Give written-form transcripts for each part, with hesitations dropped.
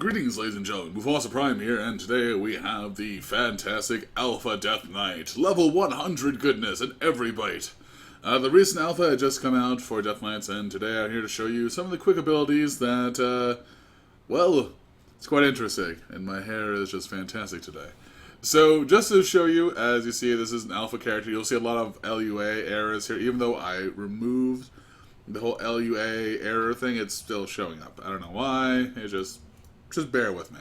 Greetings, ladies and gentlemen. Mufasa Prime here, and today we have the fantastic Alpha Death Knight. Level 100 goodness in every bite. The recent Alpha had just come out for Death Knights, and today I'm here to show you some of the quick abilities that, well, it's quite interesting, and my hair is just fantastic today. So, just to show you, as you see, this is an Alpha character. You'll see a lot of LUA errors here, even though I removed the whole LUA error thing, it's still showing up. I don't know why, just bear with me.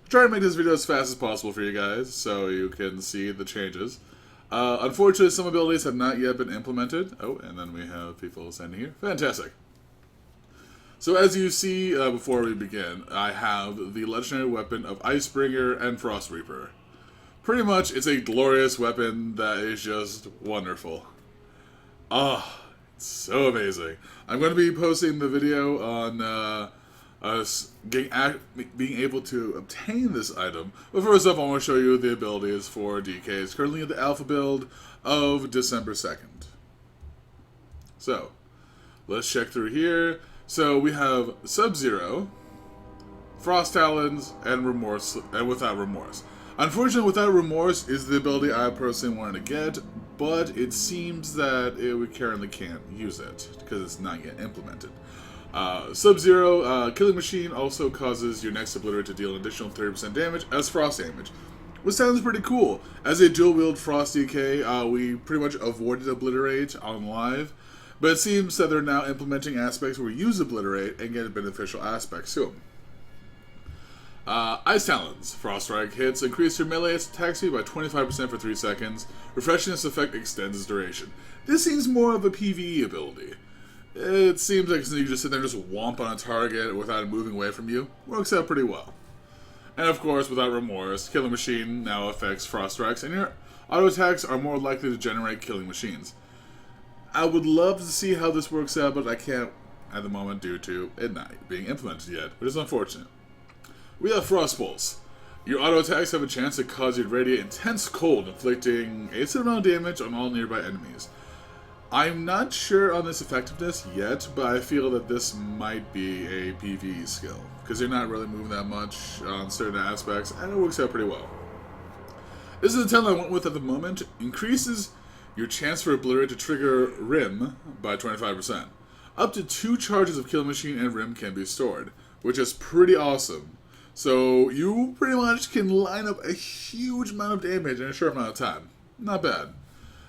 Try to make this video as fast as possible for you guys, so you can see the changes. Unfortunately, some abilities have not yet been implemented. Oh, and then we have people sending here. Fantastic. So as you see, before we begin, I have the legendary weapon of Icebringer and Frost Reaper. Pretty much, it's a glorious weapon that is just wonderful. It's so amazing. I'm going to be posting the video on us being able to obtain this item. But first off, I want to show you the abilities for DK. It's currently in the alpha build of December 2nd. So, let's check through here. So we have Sub-Zero, Frost Talons, and Remorse, and Without Remorse. Unfortunately, Without Remorse is the ability I personally wanted to get, but it seems that we currently can't use it because it's not yet implemented. Sub-Zero, Killing Machine also causes your next Obliterate to deal an additional 30% damage as Frost damage, which sounds pretty cool. As a dual-wield Frost DK, we pretty much avoided Obliterate on live, but it seems that they're now implementing aspects where we use Obliterate and get beneficial aspects to them. Ice Talons. Frost Strike hits increase your melee attack speed by 25% for 3 seconds. Refreshing this effect extends its duration. This seems more of a PvE ability. It seems like you just sit there and just whomp on a target without it moving away from you. Works out pretty well. And of course, Without Remorse, Killing Machine now affects Frost Strikes, and your auto attacks are more likely to generate Killing Machines. I would love to see how this works out, but I can't at the moment due to it not being implemented yet, which is unfortunate. We have Frost Pulse. Your auto attacks have a chance to cause you to radiate intense cold, inflicting a certain amount of damage on all nearby enemies. I'm not sure on this effectiveness yet, but I feel that this might be a PvE skill, because you're not really moving that much on certain aspects, and it works out pretty well. This is the talent I went with at the moment. Increases your chance for Obliterate to trigger Rim by 25%. Up to 2 charges of Kill Machine and Rim can be stored, which is pretty awesome. So you pretty much can line up a huge amount of damage in a short amount of time. Not bad.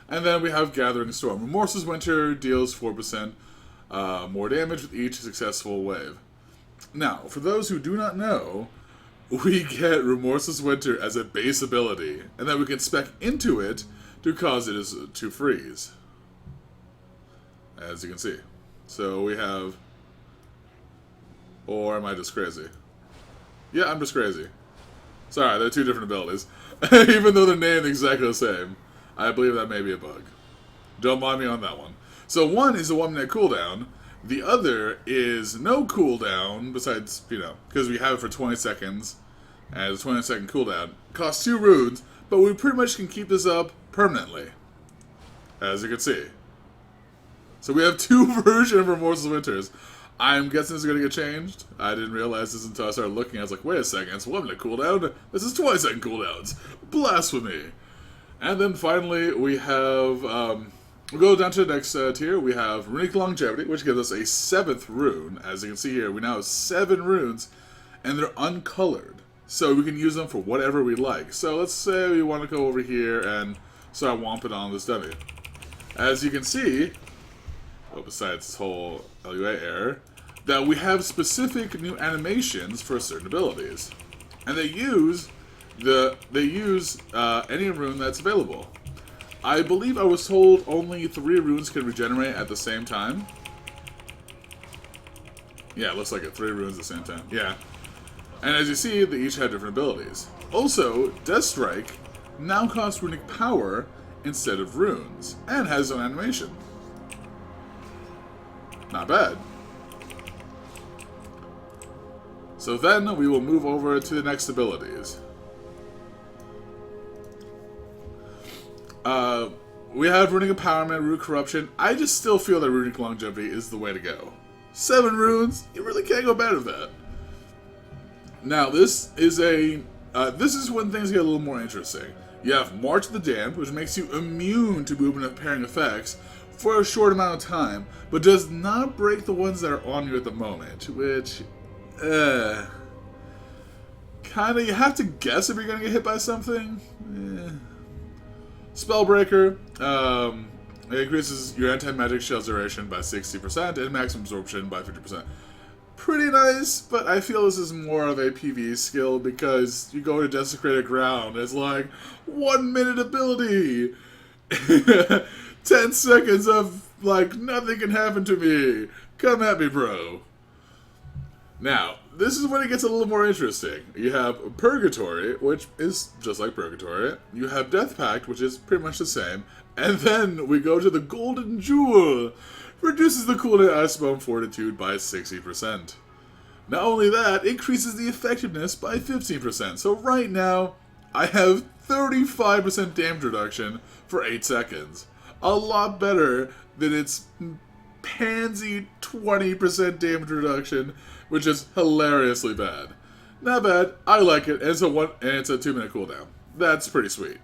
And then we have Gathering Storm. Remorse's Winter deals 4% more damage with each successful wave. Now, for those who do not know, we get Remorse's Winter as a base ability, and then we can spec into it to cause it to freeze. As you can see. So we have... Or am I just crazy? Yeah, I'm just crazy. Sorry, they're 2 different abilities. Even though they're named exactly the same. I believe that may be a bug. Don't mind me on that one. So one is a 1-minute cooldown. The other is no cooldown, besides, because we have it for 20 seconds. And it's a 20-second cooldown. Costs 2 runes, but we pretty much can keep this up permanently. As you can see. So we have 2 versions of Remorse's Winters. I'm guessing this is going to get changed. I didn't realize this until I started looking. I was like, wait a second, it's 1-minute cooldown? This is 20-second cooldowns. Blasphemy. And then finally, we have, we'll go down to the next tier. We have Runic Longevity, which gives us a 7th rune. As you can see here, we now have 7 runes, and they're uncolored. So we can use them for whatever we like. So let's say we want to go over here and start whomping on this dummy. As you can see, well, besides this whole LUA error, that we have specific new animations for certain abilities. And they use any rune that's available. I believe I was told only 3 runes can regenerate at the same time. Yeah, it looks like it. 3 runes at the same time. Yeah. And as you see, they each have different abilities. Also, Death Strike now costs runic power instead of runes, and has its own animation. Not bad. So then we will move over to the next abilities. We have Runic Empowerment, Root Corruption. I just still feel that Runic Longevity is the way to go. 7 runes, you really can't go better than that. Now, this is when things get a little more interesting. You have March of the Damned, which makes you immune to movement of pairing effects for a short amount of time, but does not break the ones that are on you at the moment, which, kinda, you have to guess if you're gonna get hit by something. Spellbreaker, it increases your anti-magic shell's duration by 60% and maximum absorption by 50%. Pretty nice, but I feel this is more of a PvE skill because you go to Desecrated Ground, it's like 1 minute ability, 10 seconds of like nothing can happen to me. Come at me, bro. Now, this is when it gets a little more interesting. You have Purgatory, which is just like Purgatory. You have Death Pact, which is pretty much the same. And then we go to the Golden Jewel. Reduces the cooldown Icebomb Fortitude by 60%. Not only that, increases the effectiveness by 15%. So right now, I have 35% damage reduction for 8 seconds. A lot better than its pansy 20% damage reduction, which is hilariously bad. Not bad, I like it, and it's a 2-minute cooldown. That's pretty sweet.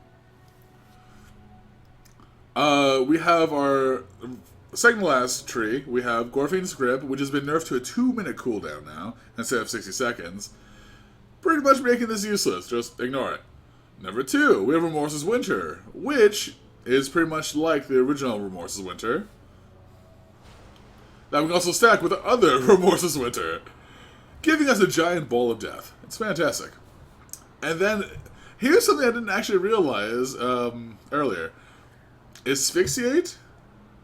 We have our second to last tree. We have Gorfine's Grip, which has been nerfed to a 2-minute cooldown now, instead of 60 seconds. Pretty much making this useless, just ignore it. Number 2, we have Remorse's Winter, which is pretty much like the original Remorse's Winter. That we can also stack with the other Remorse's Winter, giving us a giant ball of death. It's fantastic. And then, here's something I didn't actually realize earlier. Asphyxiate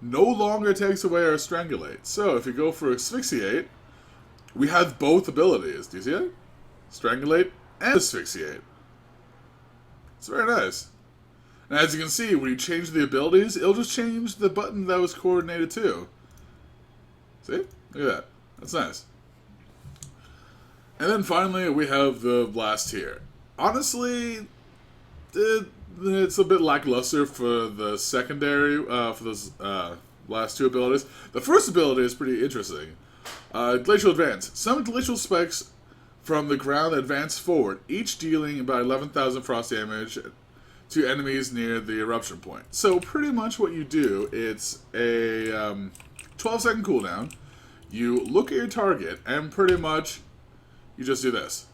no longer takes away our Strangulate. So, if you go for Asphyxiate, we have both abilities. Do you see it? Strangulate and Asphyxiate. It's very nice. And as you can see, when you change the abilities, it'll just change the button that was coordinated to. See? Look at that. That's nice. And then finally, we have the last tier. Honestly, it's a bit lackluster for the secondary, for those last two abilities. The first ability is pretty interesting. Glacial Advance. Summon glacial spikes from the ground that advance forward, each dealing about 11,000 frost damage to enemies near the eruption point. So pretty much what you do, it's a 12-second cooldown. You look at your target, and pretty much you just do this.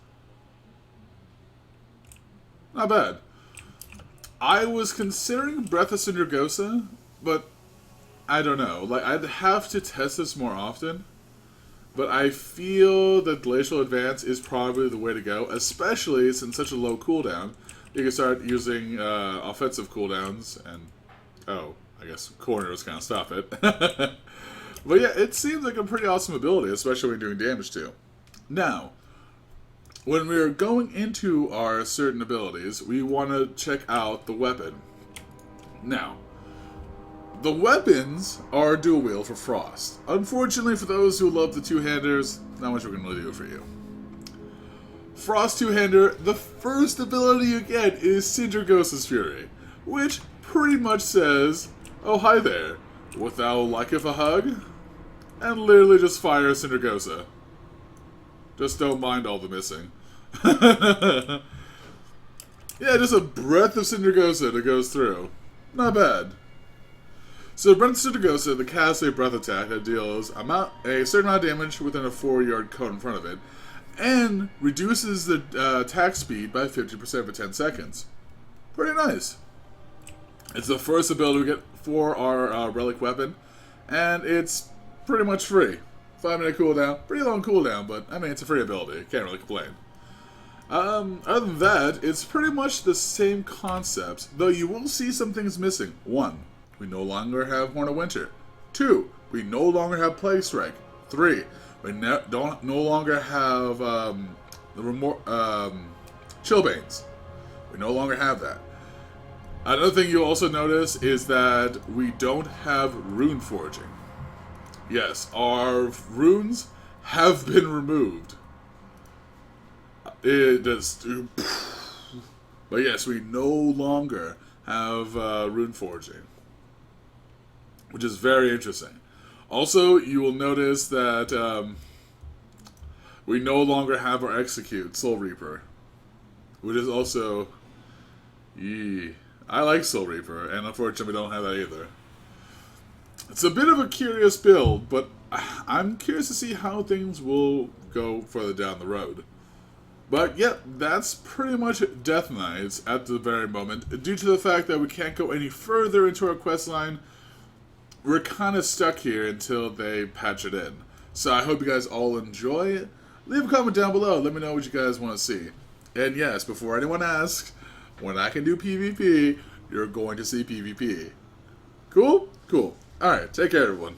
Not bad. I was considering Breath of Sindragosa, but I don't know. Like, I'd have to test this more often. But I feel that Glacial Advance is probably the way to go, especially since such a low cooldown. You can start using offensive cooldowns, and I guess corners kind of stop it. But yeah, it seems like a pretty awesome ability, especially when doing damage too. Now, when we're going into our certain abilities, we want to check out the weapon. Now, the weapons are dual wield for Frost. Unfortunately, for those who love the two-handers, not much we're going to do for you. Frost two-hander, the first ability you get is Sindragosa's Fury, which pretty much says, oh hi there, would thou liketh a hug? And literally just fire Sindragosa. Just don't mind all the missing. Yeah, just a breath of Sindragosa that goes through. Not bad. So, Breath of Sindragosa, the casts a breath attack that deals a certain amount of damage within a 4-yard cone in front of it, and reduces the attack speed by 50% for 10 seconds. Pretty nice. It's the first ability we get for our relic weapon, and it's pretty much free. 5-minute cooldown, pretty long cooldown, but I mean, it's a free ability. Can't really complain. Other than that, it's pretty much the same concept, though you will see some things missing. 1, we no longer have Horn of Winter. 2, we no longer have Plague Strike. 3, we no longer have Chillbanes. We no longer have that. Another thing you'll also notice is that we don't have Rune Forging. Yes, our runes have been removed. It does. But yes, we no longer have Rune Forging, which is very interesting. Also, you will notice that We no longer have our Execute Soul Reaper, which is also... Yee. I like Soul Reaper, and unfortunately we don't have that either. It's a bit of a curious build, but I'm curious to see how things will go further down the road. But yep, that's pretty much Death Knights at the very moment. Due to the fact that we can't go any further into our quest line, we're kind of stuck here until they patch it in. So I hope you guys all enjoy it. Leave a comment down below. Let me know what you guys want to see. And yes, before anyone asks, when I can do PvP, you're going to see PvP. Cool? Cool. Alright, take care everyone.